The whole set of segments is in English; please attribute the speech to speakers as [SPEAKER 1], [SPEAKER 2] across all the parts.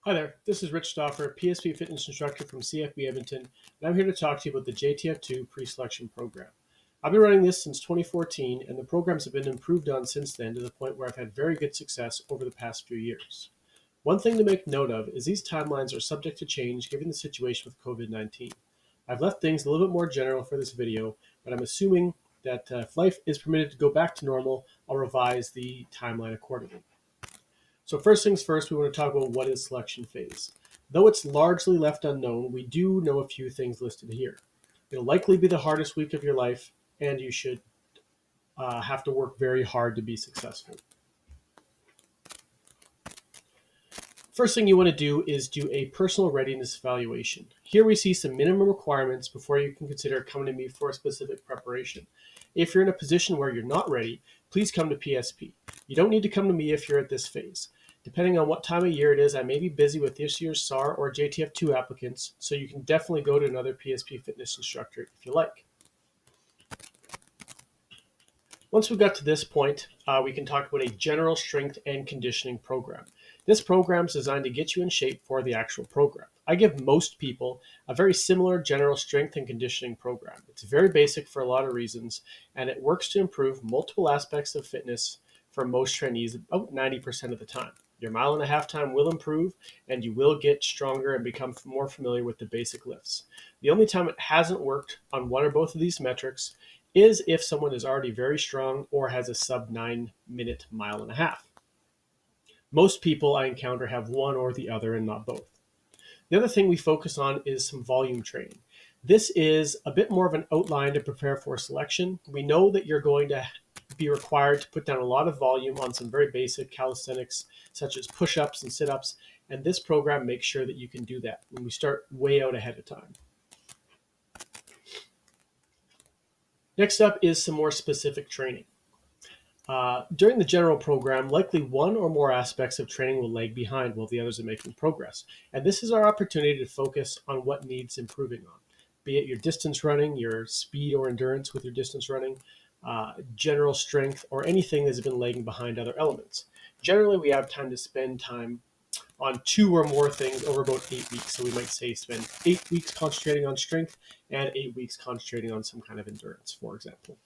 [SPEAKER 1] Hi there, this is Rich Stoffer, PSP fitness instructor from CFB Edmonton, and I'm here to talk to you about the JTF2 Preselection program. I've been running this since 2014, and the programs have been improved on since then to the point where I've had very good success over the past few years. One thing to make note of is these timelines are subject to change given the situation with COVID-19. I've left things a little bit more general for this video, but I'm assuming that if life is permitted to go back to normal, I'll revise the timeline accordingly. So first things first, we want to talk about what is selection phase. Though it's largely left unknown, we do know a few things listed here. It'll likely be the hardest week of your life, and you should have to work very hard to be successful. First thing you want to do is do a personal readiness evaluation. Here we see some minimum requirements before you can consider coming to me for a specific preparation. If you're in a position where you're not ready, please come to PSP. You don't need to come to me if you're at this phase. Depending on what time of year it is, I may be busy with this year's SAR or JTF2 applicants, so you can definitely go to another PSP fitness instructor if you like. Once we got to this point, we can talk about a general strength and conditioning program. This program is designed to get you in shape for the actual program. I give most people a very similar general strength and conditioning program. It's very basic for a lot of reasons, and it works to improve multiple aspects of fitness for most trainees about 90% of the time. Your mile and a half time will improve, and you will get stronger and become more familiar with the basic lifts. The only time it hasn't worked on one or both of these metrics is if someone is already very strong or has a sub 9-minute mile and a half. Most people I encounter have one or the other and not both. The other thing we focus on is some volume training. This is a bit more of an outline to prepare for selection. We know that you're going to be required to put down a lot of volume on some very basic calisthenics, such as push-ups and sit-ups, and this program makes sure that you can do that when we start way out ahead of time. Next up is some more specific training. During the general program, likely one or more aspects of training will lag behind while the others are making progress. And this is our opportunity to focus on what needs improving on, be it your distance running, your speed or endurance with your distance running, general strength, or anything that's been lagging behind other elements. Generally, we have time to spend time on 2 or more things over about 8 weeks. So we might say spend 8 weeks concentrating on strength and 8 weeks concentrating on some kind of endurance, for example.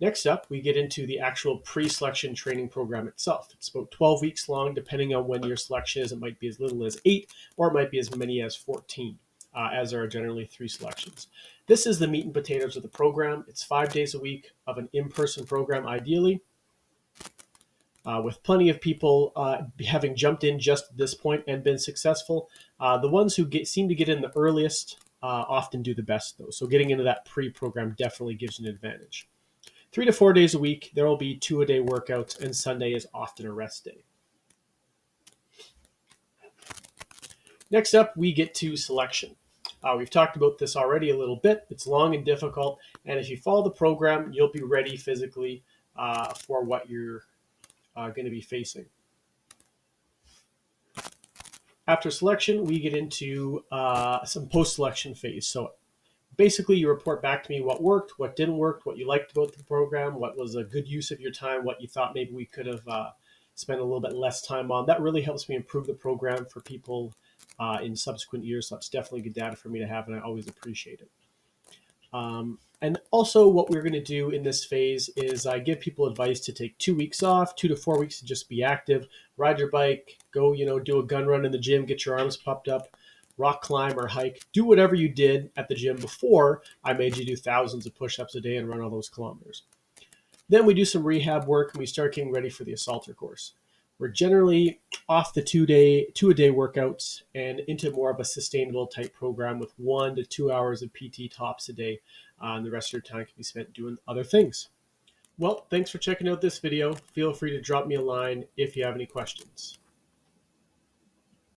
[SPEAKER 1] Next up, we get into the actual pre-selection training program itself. It's about 12 weeks long, depending on when your selection is. It might be as little as 8, or it might be as many as 14, as there are generally 3 selections. This is the meat and potatoes of the program. It's 5 days a week of an in-person program, ideally, with plenty of people having jumped in just at this point and been successful. The ones who seem to get in the earliest often do the best, though. So getting into that pre-program definitely gives you an advantage. 3 to 4 days a week, there will be 2-a-day workouts, and Sunday is often a rest day. Next up, we get to selection. We've talked about this already a little bit. It's long and difficult, and if you follow the program, you'll be ready physically for what you're going to be facing. After selection, we get into some post-selection phase. So basically, you report back to me what worked, what didn't work, what you liked about the program, what was a good use of your time, what you thought maybe we could have spent a little bit less time on. That really helps me improve the program for people in subsequent years. So that's definitely good data for me to have, and I always appreciate it. And also what we're going to do in this phase is I give people advice to take 2 weeks off, 2 to 4 weeks to just be active, ride your bike, go, do a gun run in the gym, get your arms pumped up, rock climb or hike, do whatever you did at the gym before I made you do thousands of push-ups a day and run all those kilometers. Then we do some rehab work and we start getting ready for the assaulter course. We're generally off the 2-a-day workouts and into more of a sustainable type program with 1 to 2 hours of PT tops a day. And the rest of your time can be spent doing other things. Well, thanks for checking out this video. Feel free to drop me a line if you have any questions.